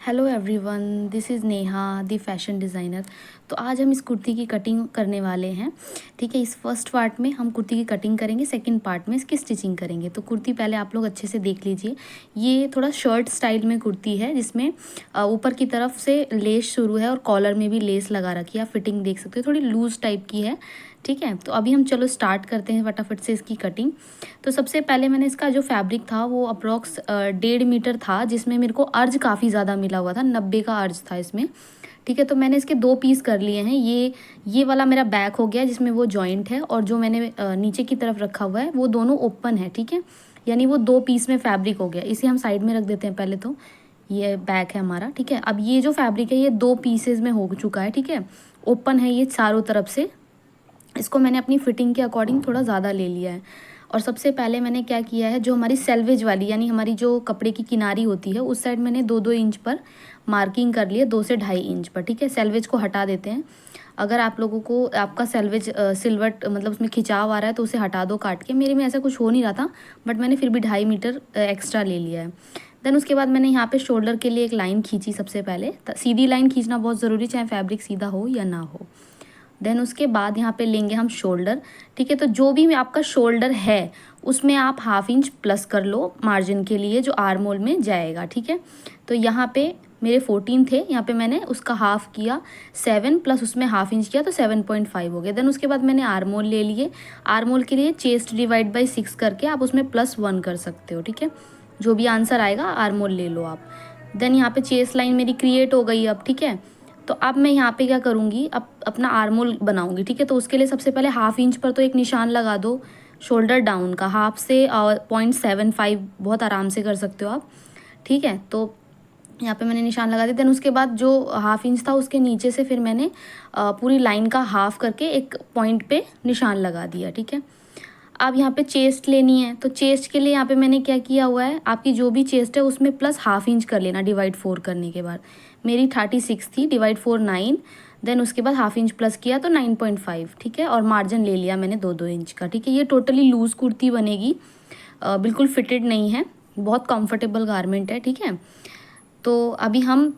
Hello everyone, this is Neha the fashion designer. तो आज हम इस कुर्ती की कटिंग करने वाले हैं। ठीक है, इस फर्स्ट पार्ट में हम कुर्ती की कटिंग करेंगे, सेकंड पार्ट में इसकी स्टिचिंग करेंगे। तो कुर्ती पहले आप लोग अच्छे से देख लीजिए। ये थोड़ा शर्ट स्टाइल में कुर्ती है जिसमें ऊपर की तरफ से लेस शुरू है और कॉलर में भी लेस लगा रखी है। आप फिटिंग देख सकते हो, थोड़ी लूज़ टाइप की है। ठीक है, तो अभी हम चलो स्टार्ट करते हैं फटाफट से इसकी कटिंग। तो सबसे पहले मैंने इसका जो फैब्रिक था वो अप्रॉक्स 1.5 मीटर था, जिसमें मेरे को अर्ज काफ़ी ज़्यादा मिला हुआ था, 90 का अर्ज था इसमें। ठीक है, तो मैंने इसके 2 पीस कर लिए हैं। ये वाला मेरा बैक हो गया जिसमें वो जॉइंट है, और जो मैंने नीचे की तरफ रखा हुआ है वो दोनों ओपन है। ठीक है, यानी वो 2 पीस में फैब्रिक हो गया। इसे हम साइड में रख देते हैं पहले। तो ये बैक है हमारा। ठीक है, अब ये जो फैब्रिक है ये 2 पीसेज में हो चुका है। ठीक है, ओपन है ये चारों तरफ से। इसको मैंने अपनी फिटिंग के अकॉर्डिंग थोड़ा ज़्यादा ले लिया है। और सबसे पहले मैंने क्या किया है, जो हमारी सेल्वेज वाली यानी हमारी जो कपड़े की किनारी होती है उस साइड मैंने 2-2 इंच पर मार्किंग कर लिए, 2 से 2.5 इंच पर। ठीक है, सेल्वेज को हटा देते हैं। अगर आप लोगों को आपका सेल्वेज सिल्वट मतलब उसमें खिंचाव आ रहा है तो उसे हटा दो काट के। मेरे में ऐसा कुछ हो नहीं रहा था, बट मैंने फिर भी 2.5 मीटर एक्स्ट्रा ले लिया है। देन उसके बाद मैंने यहाँ पे शोल्डर के लिए एक लाइन खींची। सबसे पहले सीधी लाइन खींचना बहुत ज़रूरी, चाहे फैब्रिक सीधा हो या ना हो। देन उसके बाद यहाँ पे लेंगे हम शोल्डर। ठीक है, तो जो भी आपका शोल्डर है उसमें आप 1/2 इंच प्लस कर लो मार्जिन के लिए, जो आर्म होल में जाएगा। ठीक है, तो यहाँ पे मेरे 14 थे, यहाँ पे मैंने उसका हाफ किया 7 प्लस उसमें 1/2 इंच किया तो 7.5 हो गया। देन उसके बाद मैंने आर्म होल ले लिए। आर्म होल के लिए चेस्ट डिवाइड बाई 6 करके आप उसमें +1 कर सकते हो। ठीक है, जो भी आंसर आएगा आर्म होल ले लो आप। देन यहाँ पे चेस्ट लाइन मेरी क्रिएट हो गई अब। ठीक है, तो अब मैं यहाँ पे क्या करूँगी, अब अपना आर्म होल बनाऊँगी। ठीक है, तो उसके लिए सबसे पहले 1/2 इंच पर तो एक निशान लगा दो शोल्डर डाउन का, हाफ से 0.75 बहुत आराम से कर सकते हो आप। ठीक है, तो यहाँ पे मैंने निशान लगा दिया। देन उसके बाद जो 1/2 इंच था उसके नीचे से फिर मैंने पूरी लाइन का हाफ करके एक पॉइंट पे निशान लगा दिया। ठीक है, अब यहाँ पे चेस्ट लेनी है, तो चेस्ट के लिए यहाँ पे मैंने क्या किया हुआ है, आपकी जो भी चेस्ट है उसमें +1/2 इंच कर लेना डिवाइड 4 करने के बाद। मेरी 36 थी, डिवाइड 4 9। देन उसके बाद 1/2 इंच प्लस किया तो 9.5। ठीक है, और मार्जिन ले लिया मैंने 2-2 इंच का। ठीक है, ये टोटली लूज़ कुर्ती बनेगी, बिल्कुल फिटेड नहीं है, बहुत कंफर्टेबल गारमेंट है। ठीक है, तो अभी हम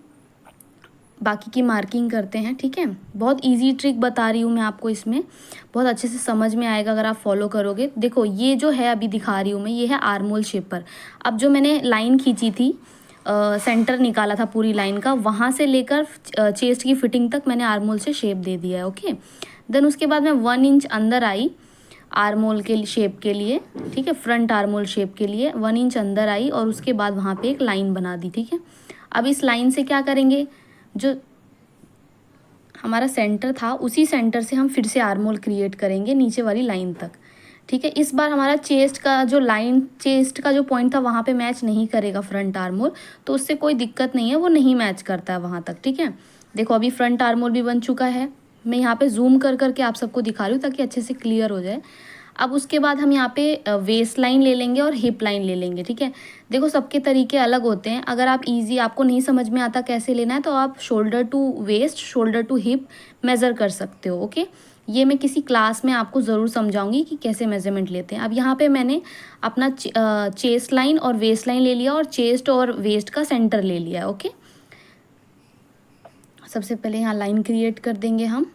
बाकी की मार्किंग करते हैं। ठीक है, बहुत इजी ट्रिक बता रही हूँ मैं आपको, इसमें बहुत अच्छे से समझ में आएगा अगर आप फॉलो करोगे। देखो ये जो है अभी दिखा रही हूँ मैं, ये है आर्म होल शेप पर। अब जो मैंने लाइन खींची थी, सेंटर निकाला था पूरी लाइन का, वहाँ से लेकर चेस्ट की फिटिंग तक मैंने आर्म होल से शेप दे दिया है। ओके, देन उसके बाद मैं 1 इंच अंदर आई आर्म होल के शेप के लिए। ठीक है, फ्रंट आर्म होल शेप के लिए 1 इंच अंदर आई और उसके बाद वहाँ पे एक लाइन बना दी। ठीक है, अब इस लाइन से क्या करेंगे, जो हमारा सेंटर था उसी सेंटर से हम फिर से आर्म होल क्रिएट करेंगे नीचे वाली लाइन तक। ठीक है, इस बार हमारा चेस्ट का जो लाइन, चेस्ट का जो पॉइंट था वहाँ पे मैच नहीं करेगा फ्रंट आर्म होल, तो उससे कोई दिक्कत नहीं है, वो नहीं मैच करता है वहाँ तक। ठीक है, देखो अभी फ्रंट आर्म होल भी बन चुका है। मैं यहाँ पे जूम कर करके आप सबको दिखा रही हूँ ताकि अच्छे से क्लियर हो जाए। अब उसके बाद हम यहाँ पे वेस्ट लाइन ले लेंगे और हिप लाइन ले लेंगे। ठीक है, देखो सबके तरीके अलग होते हैं। अगर आप आपको नहीं समझ में आता कैसे लेना है तो आप shoulder to waist, shoulder to hip measure कर सकते हो। ओके, ये मैं किसी क्लास में आपको ज़रूर समझाऊंगी कि कैसे मेजरमेंट लेते हैं। अब यहाँ पे मैंने अपना चेस्ट लाइन और वेस्ट लाइन ले लिया और चेस्ट और वेस्ट का सेंटर ले लिया। ओके, सबसे पहले यहाँ लाइन क्रिएट कर देंगे हम।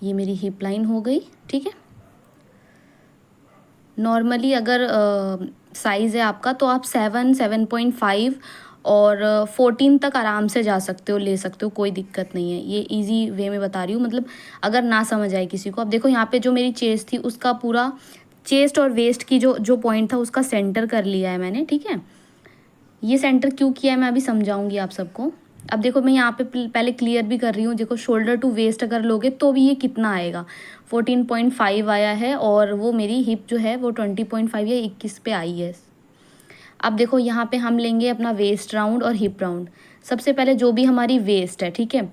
ये मेरी हिप लाइन हो गई। ठीक है, नॉर्मली अगर साइज़ है आपका तो आप 7-7.5 और 14 तक आराम से जा सकते हो, ले सकते हो, कोई दिक्कत नहीं है। ये इजी वे में बता रही हूँ, मतलब अगर ना समझ आए किसी को। अब देखो यहाँ पे जो मेरी चेस्ट थी उसका पूरा चेस्ट और वेस्ट की जो जो पॉइंट था उसका सेंटर कर लिया है मैंने। ठीक है, ये सेंटर क्यों किया है मैं अभी समझाऊंगी आप सबको। अब देखो मैं यहाँ पे पहले क्लियर भी कर रही हूँ। देखो शोल्डर टू वेस्ट अगर लोगे तो भी ये कितना आएगा, 14.5 आया है, और वो मेरी हिप जो है वो 20.5 या 21 पे आई है। अब देखो यहाँ पे हम लेंगे अपना वेस्ट राउंड और हिप राउंड। सबसे पहले जो भी हमारी वेस्ट है, ठीक है,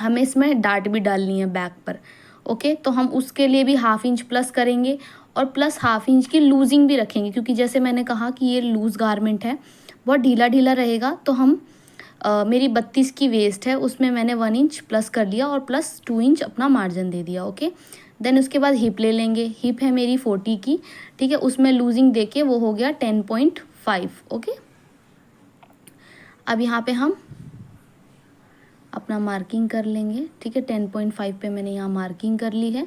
हमें इसमें डाट भी डालनी है बैक पर। ओके, तो हम उसके लिए भी 1/2 इंच प्लस करेंगे और प्लस 1/2 इंच की लूजिंग भी रखेंगे, क्योंकि जैसे मैंने कहा कि ये लूज़ गारमेंट है, बहुत ढीला ढीला रहेगा। तो हम मेरी 32 की वेस्ट है, उसमें मैंने 1 इंच प्लस कर लिया और +2 इंच अपना मार्जिन दे दिया। ओके, देन उसके बाद हिप ले लेंगे। हिप है मेरी 40 की। ठीक है, उसमें लूजिंग देके वो हो गया 10.5। ओके, अब यहाँ पे हम अपना मार्किंग कर लेंगे, ठीक है। 10.5 पे मैंने यहाँ मार्किंग कर ली है।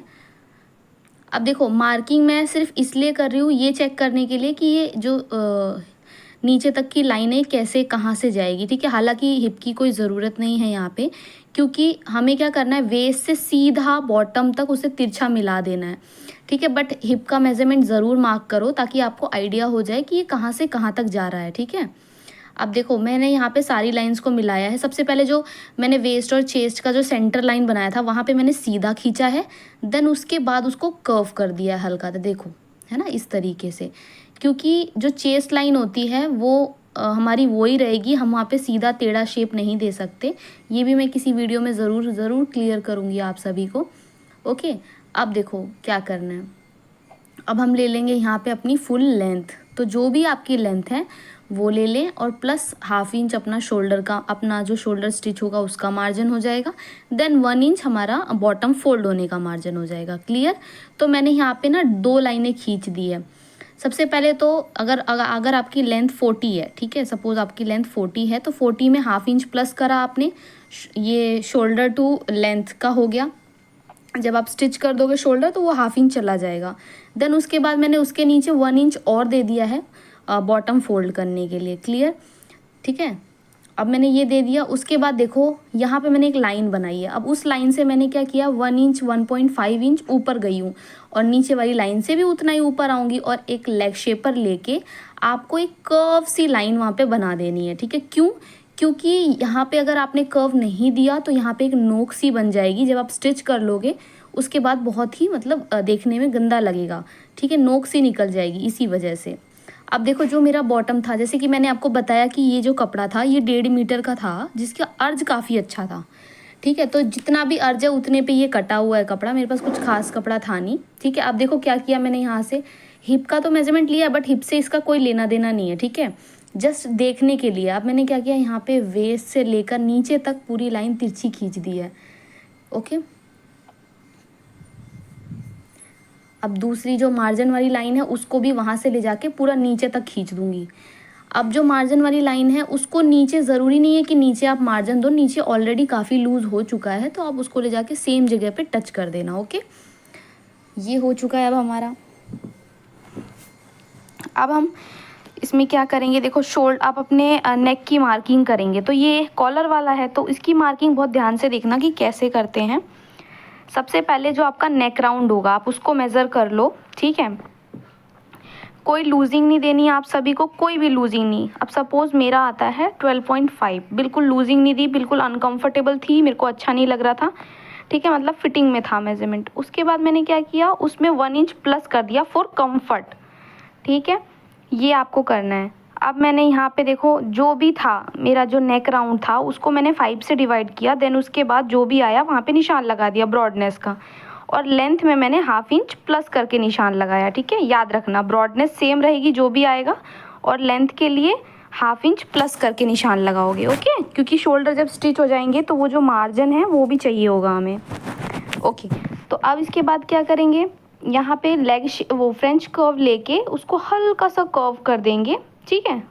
अब देखो मार्किंग मैं सिर्फ इसलिए कर रही हूँ, ये चेक करने के लिए कि ये जो नीचे तक की लाइनें कैसे कहाँ से जाएगी, ठीक है। हालांकि हिप की कोई ज़रूरत नहीं है यहाँ पे, क्योंकि हमें क्या करना है, वेस्ट से सीधा बॉटम तक उसे तिरछा मिला देना है, ठीक है। बट हिप का मेजरमेंट ज़रूर मार्क करो ताकि आपको आइडिया हो जाए कि ये कहाँ से कहाँ तक जा रहा है, ठीक है। अब देखो मैंने यहाँ पे सारी लाइंस को मिलाया है। सबसे पहले जो मैंने वेस्ट और चेस्ट का जो सेंटर लाइन बनाया था वहाँ पे मैंने सीधा खींचा है, देन उसके बाद उसको कर्व कर दिया है हल्का, तो देखो है ना इस तरीके से। क्योंकि जो चेस्ट लाइन होती है वो हमारी वो ही रहेगी, हम वहाँ पे सीधा टेढ़ा शेप नहीं दे सकते। ये भी मैं किसी वीडियो में ज़रूर ज़रूर क्लियर करूँगी आप सभी को, ओके। अब देखो क्या करना है, अब हम ले लेंगे यहाँ पे अपनी फुल लेंथ, तो जो भी आपकी लेंथ है वो ले लें और प्लस हाफ इंच अपना शोल्डर का, अपना जो शोल्डर स्टिच होगा उसका मार्जिन हो जाएगा। देन 1 इंच हमारा बॉटम फोल्ड होने का मार्जिन हो जाएगा, क्लियर। तो मैंने यहाँ पे ना 2 लाइनें खींच दी है। सबसे पहले तो अगर आपकी लेंथ 40 है, ठीक है, सपोज आपकी लेंथ 40 है तो 40 में हाफ इंच प्लस करा आपने, ये शोल्डर टू लेंथ का हो गया। जब आप स्टिच कर दोगे शोल्डर तो वो हाफ इंच चला जाएगा। देन उसके बाद मैंने उसके नीचे 1 इंच और दे दिया है बॉटम फोल्ड करने के लिए, क्लियर, ठीक है। अब मैंने ये दे दिया। उसके बाद देखो यहाँ पे मैंने एक लाइन बनाई है। अब उस लाइन से मैंने क्या किया, 1 इंच 1.5 इंच ऊपर गई हूँ और नीचे वाली लाइन से भी उतना ही ऊपर आऊँगी और एक लेग शेपर लेके आपको एक कर्व सी लाइन वहाँ पे बना देनी है, ठीक है। क्यों? क्योंकि यहाँ पे अगर आपने कर्व नहीं दिया तो यहाँ पे एक नोक सी बन जाएगी, जब आप स्टिच कर लोगे उसके बाद बहुत ही मतलब देखने में गंदा लगेगा, ठीक है, नोक सी निकल जाएगी इसी वजह से। अब देखो जो मेरा बॉटम था, जैसे कि मैंने आपको बताया कि ये जो कपड़ा था ये 1.5 मीटर का था, जिसका अर्ज काफ़ी अच्छा था, ठीक है। तो जितना भी अर्ज है उतने पे ये कटा हुआ है कपड़ा, मेरे पास कुछ खास कपड़ा था नहीं, ठीक है। अब देखो क्या किया मैंने, यहाँ से हिप का तो मेजरमेंट लिया बट हिप से इसका कोई लेना देना नहीं है, ठीक है, जस्ट देखने के लिए। अब मैंने क्या किया, यहाँ पे वेस्ट से लेकर नीचे तक पूरी लाइन तिरछी खींच दी है, ओके। अब दूसरी जो मार्जिन वाली लाइन है उसको भी वहाँ से ले जाके पूरा नीचे तक खींच दूंगी। अब जो मार्जिन वाली लाइन है उसको नीचे, ज़रूरी नहीं है कि नीचे आप मार्जिन दो, नीचे ऑलरेडी काफ़ी लूज़ हो चुका है तो आप उसको ले जाके सेम जगह पे टच कर देना, ओके। ये हो चुका है अब हमारा। अब हम इसमें क्या करेंगे, देखो शोल्डर, आप अपने नेक की मार्किंग करेंगे। तो ये कॉलर वाला है तो इसकी मार्किंग बहुत ध्यान से देखना कि कैसे करते हैं। सबसे पहले जो आपका नेक राउंड होगा आप उसको मेज़र कर लो, ठीक है। कोई लूजिंग नहीं देनी है आप सभी को, कोई भी लूजिंग नहीं। अब सपोज मेरा आता है 12.5, बिल्कुल लूजिंग नहीं दी, बिल्कुल अनकंफर्टेबल थी, मेरे को अच्छा नहीं लग रहा था, ठीक है, मतलब फिटिंग में था मेजरमेंट। उसके बाद मैंने क्या किया, उसमें 1 इंच प्लस कर दिया फॉर कंफर्ट, ठीक है, ये आपको करना है। अब मैंने यहाँ पे देखो जो भी था मेरा जो नेक राउंड था उसको मैंने 5 से डिवाइड किया, देन उसके बाद जो भी आया वहाँ पे निशान लगा दिया ब्रॉडनेस का, और लेंथ में मैंने हाफ इंच प्लस करके निशान लगाया, ठीक है। याद रखना ब्रॉडनेस सेम रहेगी जो भी आएगा, और लेंथ के लिए हाफ इंच प्लस करके निशान लगाओगे, ओके, क्योंकि शोल्डर जब स्टिच हो जाएंगे तो वो जो मार्जिन है वो भी चाहिए होगा हमें, ओके। तो अब इसके बाद क्या करेंगे, यहाँ पे लेग वो फ्रेंच कर्व लेके उसको हल्का सा कर्व कर देंगे, ठीक है,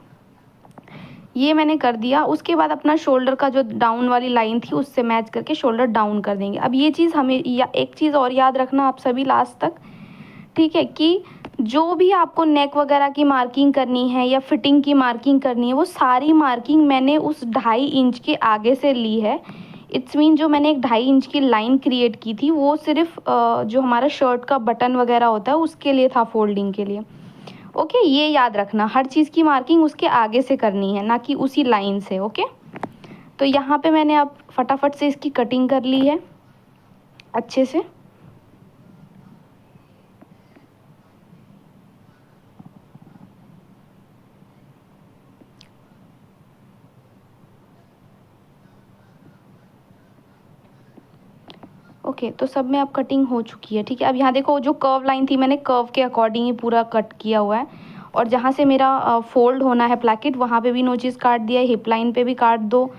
ये मैंने कर दिया। उसके बाद अपना शोल्डर का जो डाउन वाली लाइन थी उससे मैच करके शोल्डर डाउन कर देंगे। अब ये चीज़ हमें एक चीज़ और याद रखना आप सभी लास्ट तक, ठीक है, कि जो भी आपको नेक वगैरह की मार्किंग करनी है या फिटिंग की मार्किंग करनी है वो सारी मार्किंग मैंने उस 2.5 इंच के आगे से ली है। इट्स मीन जो मैंने एक 2.5 इंच की लाइन क्रिएट की थी वो सिर्फ जो हमारा शर्ट का बटन वगैरह होता है उसके लिए था, फोल्डिंग के लिए, ओके। ये याद रखना हर चीज़ की मार्किंग उसके आगे से करनी है, ना कि उसी लाइन से, ओके। तो यहाँ पे मैंने अब फटाफट से इसकी कटिंग कर ली है अच्छे से। ओके तो सब में अब कटिंग हो चुकी है, ठीक है। अब यहाँ देखो जो कर्व लाइन थी मैंने कर्व के अकॉर्डिंग ही पूरा कट किया हुआ है, और जहाँ से मेरा फोल्ड होना है प्लैकेट वहाँ पे भी नोचेस काट दिया है, हिप लाइन पे भी काट दो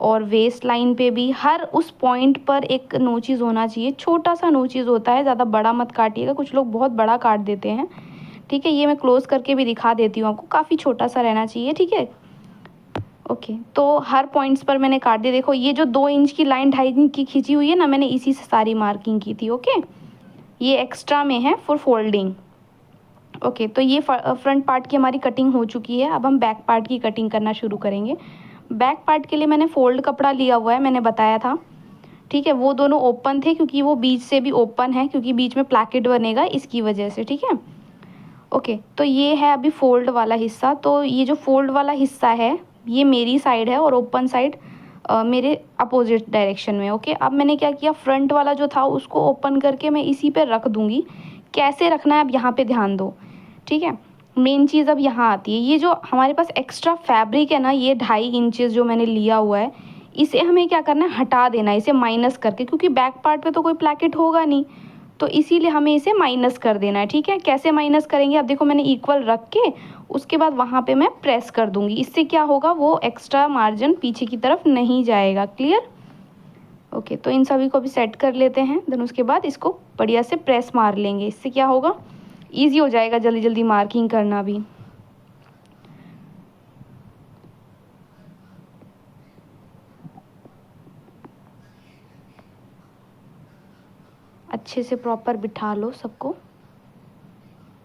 और वेस्ट लाइन पे भी, हर उस पॉइंट पर एक नोचीज़ होना चाहिए, छोटा सा नोचीज़ होता है, ज़्यादा बड़ा मत काटिएगा, कुछ लोग बहुत बड़ा काट देते हैं, ठीक है। ये मैं क्लोज करके भी दिखा देती हूँ आपको, काफ़ी छोटा सा रहना चाहिए, ठीक है, ओके, तो हर पॉइंट्स पर मैंने काट दिया। देखो ये जो 2 इंच की लाइन 2.5 इंच की खींची हुई है ना, मैंने इसी से सारी मार्किंग की थी। ओके, ये एक्स्ट्रा में है फॉर फोल्डिंग। ओके, तो ये फ्रंट पार्ट की हमारी कटिंग हो चुकी है। अब हम बैक पार्ट की कटिंग करना शुरू करेंगे। बैक पार्ट के लिए मैंने फोल्ड कपड़ा लिया हुआ है, मैंने बताया था। ठीक है, वो दोनों ओपन थे क्योंकि वो बीच से भी ओपन है, क्योंकि बीच में प्लैकेट बनेगा इसकी वजह से। ठीक है, ओके, तो ये है अभी फोल्ड वाला हिस्सा। तो ये जो फोल्ड वाला हिस्सा है ये मेरी साइड है और ओपन साइड मेरे अपोजिट डायरेक्शन में। ओके, अब मैंने क्या किया, फ्रंट वाला जो था उसको ओपन करके मैं इसी पे रख दूंगी। कैसे रखना है अब यहाँ पे ध्यान दो। ठीक है, मेन चीज़ अब यहाँ आती है। ये जो हमारे पास एक्स्ट्रा फैब्रिक है ना, ये 2.5 इंचेस जो मैंने लिया हुआ है, इसे हमें क्या करना है, हटा देना है, इसे माइनस करके, क्योंकि बैक पार्ट पे तो कोई प्लैकेट होगा नहीं, तो इसीलिए हमें इसे माइनस कर देना है। ठीक है, कैसे माइनस करेंगे, अब देखो मैंने इक्वल रख के उसके बाद वहाँ पे मैं प्रेस कर दूंगी। इससे क्या होगा, वो एक्स्ट्रा मार्जिन पीछे की तरफ नहीं जाएगा। क्लियर। ओके, तो इन सभी को भी सेट कर लेते हैं। देन उसके बाद इसको बढ़िया से प्रेस मार लेंगे। इससे क्या होगा, ईजी हो जाएगा जल्दी जल्दी मार्किंग करना भी। अच्छे से प्रॉपर बिठा लो सबको,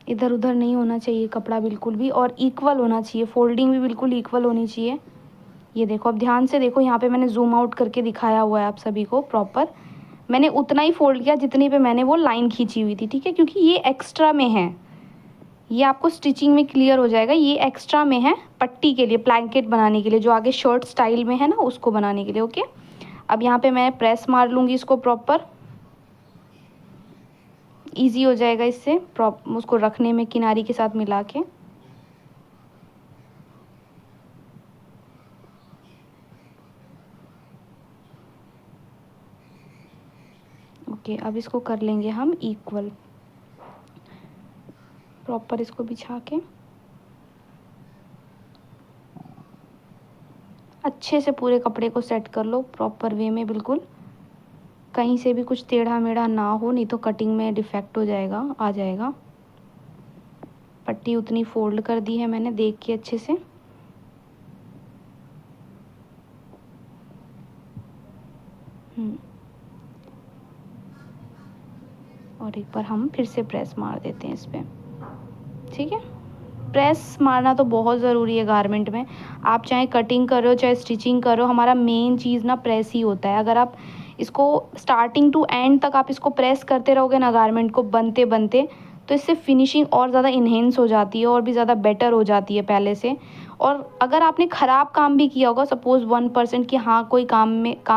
इधर उधर नहीं होना चाहिए कपड़ा बिल्कुल भी, और इक्वल होना चाहिए, फोल्डिंग भी बिल्कुल इक्वल होनी चाहिए। ये देखो, अब ध्यान से देखो, यहाँ पे मैंने जूम आउट करके दिखाया हुआ है आप सभी को प्रॉपर। मैंने उतना ही फोल्ड किया जितनी पे मैंने वो लाइन खींची हुई थी। ठीक है, क्योंकि ये एक्स्ट्रा में है, ये आपको स्टिचिंग में क्लियर हो जाएगा। ये एक्स्ट्रा में है पट्टी के लिए, ब्लैंकेट बनाने के लिए, जो आगे शर्ट स्टाइल में है ना, उसको बनाने के लिए। ओके, अब यहाँ पे मैं प्रेस मार लूँगी इसको प्रॉपर, ईजी हो जाएगा इससे उसको रखने में किनारी के साथ मिला के। ओके, अब इसको कर लेंगे हम इक्वल, प्रॉपर इसको बिछा के अच्छे से पूरे कपड़े को सेट कर लो प्रॉपर वे में, बिल्कुल कहीं से भी कुछ टेढ़ा मेढ़ा ना हो, नहीं तो कटिंग में डिफेक्ट हो जाएगा, आ जाएगा। पट्टी उतनी फोल्ड कर दी है मैंने, देख के अच्छे से। और एक बार हम फिर से प्रेस मार देते हैं इस पर। ठीक है, प्रेस मारना तो बहुत ज़रूरी है गारमेंट में। आप चाहे कटिंग कर रहे हो चाहे स्टिचिंग कर रहे हो, हमारा मेन चीज़ ना प्रेस ही होता है। अगर आप इसको स्टार्टिंग टू एंड तक आप इसको प्रेस करते रहोगे ना गारमेंट को बनते बनते, तो इससे फिनिशिंग और ज़्यादा इन्हेंस हो जाती है और भी ज़्यादा बेटर हो जाती है पहले से। और अगर आपने ख़राब काम भी किया होगा, सपोज़ 1% कि हाँ कोई काम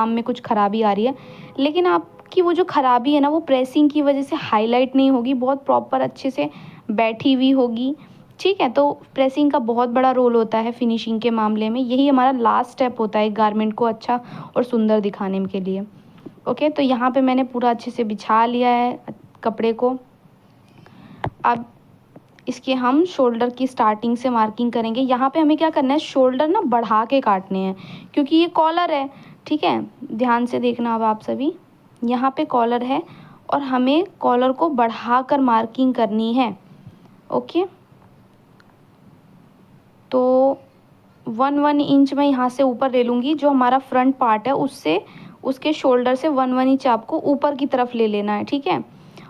में कुछ ख़राबी आ रही है, लेकिन आपकी वो जो ख़राबी है ना, वो प्रेसिंग की वजह से हाईलाइट नहीं होगी, बहुत प्रॉपर अच्छे से बैठी हुई होगी। ठीक है, तो प्रेसिंग का बहुत बड़ा रोल होता है फिनिशिंग के मामले में। यही हमारा लास्ट स्टेप होता है गारमेंट को अच्छा और सुंदर दिखाने के लिए। ओके, तो यहाँ पे मैंने पूरा अच्छे से बिछा लिया है कपड़े को। अब इसके हम शोल्डर की स्टार्टिंग से मार्किंग करेंगे। यहाँ पे हमें क्या करना है, शोल्डर ना बढ़ा के काटने हैं, क्योंकि ये कॉलर है। ठीक है, ध्यान से देखना अब आप सभी, यहाँ पे कॉलर है और हमें कॉलर को बढ़ा कर मार्किंग करनी है। ओके, तो 1 इंच मैं यहाँ से ऊपर ले लूँगी। जो हमारा फ्रंट पार्ट है उससे, उसके शोल्डर से 1 इंच आपको ऊपर की तरफ ले लेना है। ठीक है,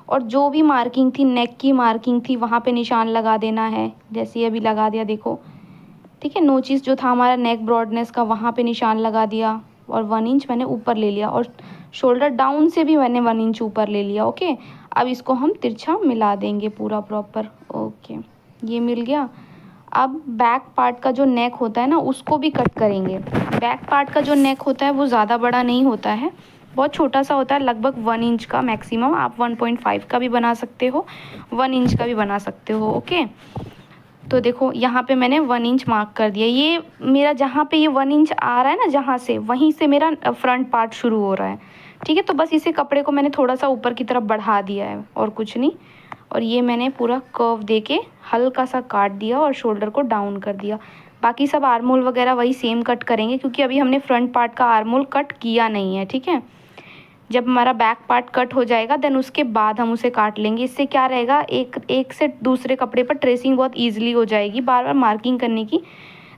और जो भी मार्किंग थी, नेक की मार्किंग थी, वहाँ पे निशान लगा देना है, जैसे ये अभी लगा दिया देखो। ठीक है, नोचिस जो था हमारा नेक ब्रॉडनेस का, वहाँ पे निशान लगा दिया और 1 इंच मैंने ऊपर ले लिया, और शोल्डर डाउन से भी मैंने 1 इंच ऊपर ले लिया। ओके, अब इसको हम तिरछा मिला देंगे पूरा प्रॉपर। ओके, ये मिल गया। अब बैक पार्ट का जो नेक होता है ना, उसको भी कट करेंगे। बैक पार्ट का जो नेक होता है वो ज़्यादा बड़ा नहीं होता है, बहुत छोटा सा होता है, लगभग 1 इंच का मैक्सिमम। आप 1.5 का भी बना सकते हो, 1 इंच का भी बना सकते हो। ओके, तो देखो यहाँ पे मैंने 1 इंच मार्क कर दिया। ये मेरा जहाँ पे ये 1 इंच आ रहा है ना, जहाँ से, वहीं से मेरा फ्रंट पार्ट शुरू हो रहा है। ठीक है, तो बस इसे कपड़े को मैंने थोड़ा सा ऊपर की तरफ बढ़ा दिया है और कुछ नहीं। और ये मैंने पूरा कर्व दे के हल्का सा काट दिया और शोल्डर को डाउन कर दिया। बाकी सब आर्मोल वगैरह वही सेम कट करेंगे, क्योंकि अभी हमने फ्रंट पार्ट का आर्मोल कट किया नहीं है। ठीक है, जब हमारा बैक पार्ट कट हो जाएगा देन उसके बाद हम उसे काट लेंगे। इससे क्या रहेगा, एक से दूसरे कपड़े पर ट्रेसिंग बहुत ईजिली हो जाएगी, बार बार मार्किंग करने की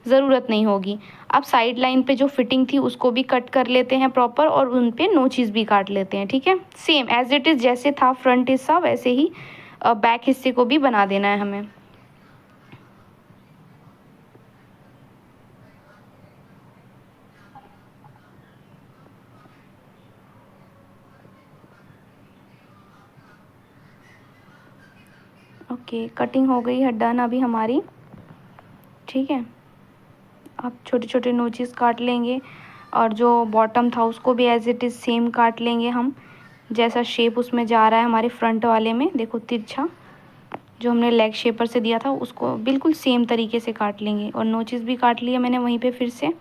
ज़रूरत नहीं होगी। अब साइड लाइन पे जो फिटिंग थी उसको भी कट कर लेते हैं प्रॉपर, और उन पे नोचेस भी काट लेते हैं, ठीक है। सेम एज इट इज़ जैसे था फ्रंट हिस्सा, वैसे ही बैक हिस्से को भी बना देना है हमें। ओके, कटिंग हो गई है डन अभी हमारी, ठीक है। अब छोटे छोटे नोचेस काट लेंगे, और जो बॉटम था उसको भी एज इट इज़ सेम काट लेंगे हम, जैसा शेप उसमें जा रहा है हमारे फ्रंट वाले में। देखो तिरछा जो हमने लेग शेपर से दिया था उसको बिल्कुल सेम तरीके से काट लेंगे, और नोचेस भी काट लिया मैंने वहीं पे फिर से,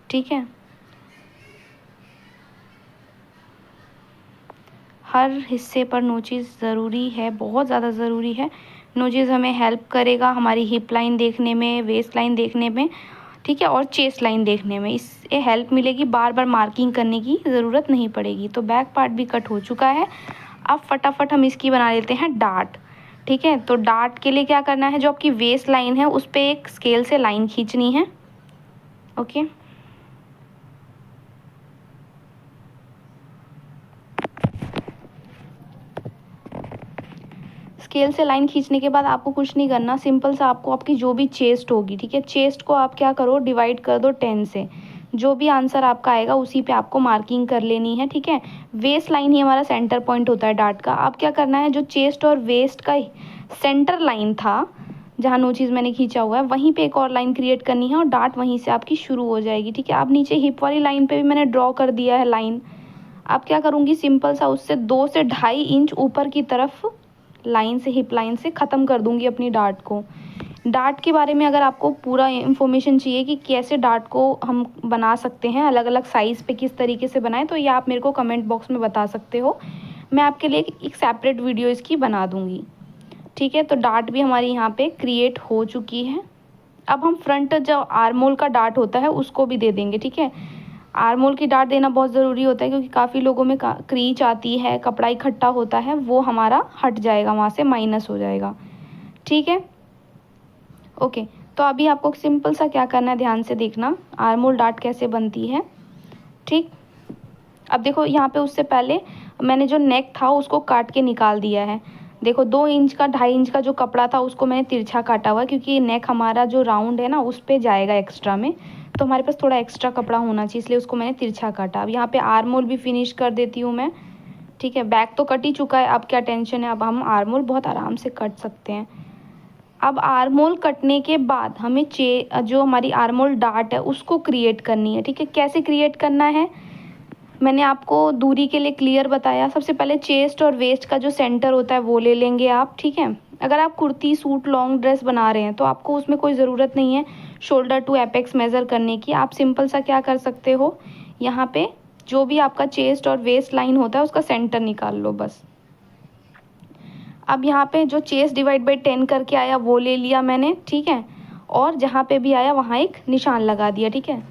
ठीक है। हर हिस्से पर नोचेस ज़रूरी है, बहुत ज़्यादा ज़रूरी है। नोचेस हमें हेल्प करेगा हमारी हिप लाइन देखने में, वेस्ट लाइन देखने में, ठीक है, और चेस्ट लाइन देखने में। इससे हेल्प मिलेगी, बार बार मार्किंग करने की ज़रूरत नहीं पड़ेगी। तो बैक पार्ट भी कट हो चुका है। अब फटाफट हम इसकी बना लेते हैं डार्ट, ठीक है। तो डार्ट के लिए क्या करना है, जो आपकी वेस्ट लाइन है उस पर एक स्केल से लाइन खींचनी है, ओके। स्केल से लाइन खींचने के बाद आपको कुछ नहीं करना, सिंपल सा आपको आपकी जो भी चेस्ट होगी, ठीक है, चेस्ट को आप क्या करो, डिवाइड कर दो 10 से। जो भी आंसर आपका आएगा उसी पे आपको मार्किंग कर लेनी है, ठीक है। वेस्ट लाइन ही हमारा सेंटर पॉइंट होता है डार्ट का। अब क्या करना है, जो चेस्ट और वेस्ट का सेंटर लाइन था, जहाँ नोचेस मैंने खींचा हुआ है, वहीं पे एक और लाइन क्रिएट करनी है, और डार्ट वहीं से आपकी शुरू हो जाएगी, ठीक है। अब नीचे हिप वाली लाइन पे भी मैंने ड्रॉ कर दिया है लाइन। अब क्या करूँगी, सिंपल सा उससे 2 से 2.5 इंच ऊपर की तरफ लाइन से, हिप लाइन से ख़त्म कर दूंगी अपनी डार्ट को। डार्ट के बारे में अगर आपको पूरा इन्फॉर्मेशन चाहिए कि कैसे डार्ट को हम बना सकते हैं, अलग अलग साइज़ पे किस तरीके से बनाएं, तो ये आप मेरे को कमेंट बॉक्स में बता सकते हो। मैं आपके लिए एक सेपरेट वीडियो इसकी बना दूंगी, ठीक है। तो डार्ट भी हमारी यहाँ पे क्रिएट हो चुकी है। अब हम फ्रंट जो आर्मोल का डार्ट होता है उसको भी दे देंगे, ठीक है। आर्मोल की डार्ट देना बहुत ज़रूरी होता है, क्योंकि काफ़ी लोगों में क्रीच आती है, कपड़ा इकट्ठा होता है, वो हमारा हट जाएगा, वहाँ से माइनस हो जाएगा, ठीक है। ओके, तो अभी आपको सिंपल सा क्या करना है, ध्यान से देखना आर्मोल डार्ट कैसे बनती है, ठीक। अब देखो यहाँ पे उससे पहले मैंने जो नेक था उसको काट के निकाल दिया है। देखो 2 इंच का, 2.5 इंच का जो कपड़ा था उसको मैंने तिरछा काटा हुआ है, क्योंकि नेक हमारा जो राउंड है ना उस पर जाएगा एक्स्ट्रा में, तो हमारे पास थोड़ा एक्स्ट्रा कपड़ा होना चाहिए, इसलिए उसको मैंने तिरछा काटा। अब यहाँ पे आर्मोल भी फिनिश कर देती हूँ मैं, ठीक है। बैक तो कट ही चुका है, अब क्या टेंशन है, अब हम आर्मोल बहुत आराम से कट सकते हैं। अब आर्मोल कटने के बाद हमें जो हमारी आर्मोल डार्ट है उसको क्रिएट करनी है, ठीक है। कैसे क्रिएट करना है मैंने आपको दूरी के लिए क्लियर बताया। सबसे पहले चेस्ट और वेस्ट का जो सेंटर होता है वो ले लेंगे आप, ठीक है। अगर आप कुर्ती, सूट, लॉन्ग ड्रेस बना रहे हैं तो आपको उसमें कोई ज़रूरत नहीं है शोल्डर टू एपेक्स मेज़र करने की। आप सिंपल सा क्या कर सकते हो, यहाँ पे जो भी आपका चेस्ट और वेस्ट लाइन होता है उसका सेंटर निकाल लो बस। अब यहाँ पे जो चेस्ट डिवाइड बाई 10 करके आया वो ले लिया मैंने, ठीक है। और जहाँ पे भी आया वहाँ एक निशान लगा दिया, ठीक है।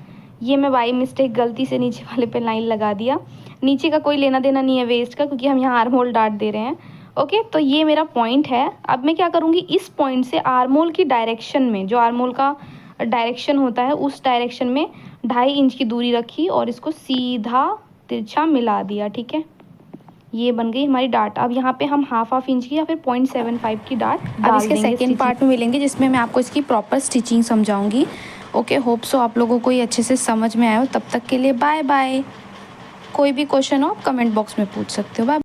ये मैं बाई मिस्टेक गलती से नीचे वाले पे लाइन लगा दिया, नीचे का कोई लेना देना नहीं है वेस्ट का, क्योंकि हम यहाँ आर्मोल डार्ट दे रहे हैं, ओके। तो ये मेरा पॉइंट है। अब मैं क्या करूँगी, इस पॉइंट से आर्मोल की डायरेक्शन में, जो आर्मोल का डायरेक्शन होता है उस डायरेक्शन में 2.5 इंच की दूरी रखी और इसको सीधा तिरछा मिला दिया, ठीक है। ये बन गई हमारी डार्ट। अब यहाँ पे हम हाफ इंच की या फिर 0.75 की डार्ट अब इसके सेकेंड पार्ट में मिलेंगे, जिसमें मैं आपको इसकी प्रॉपर स्टिचिंग समझाऊंगी। ओके, होप सो आप लोगों को ये अच्छे से समझ में आया हो। तब तक के लिए बाय बाय। कोई भी क्वेश्चन हो आप कमेंट बॉक्स में पूछ सकते हो। बाय।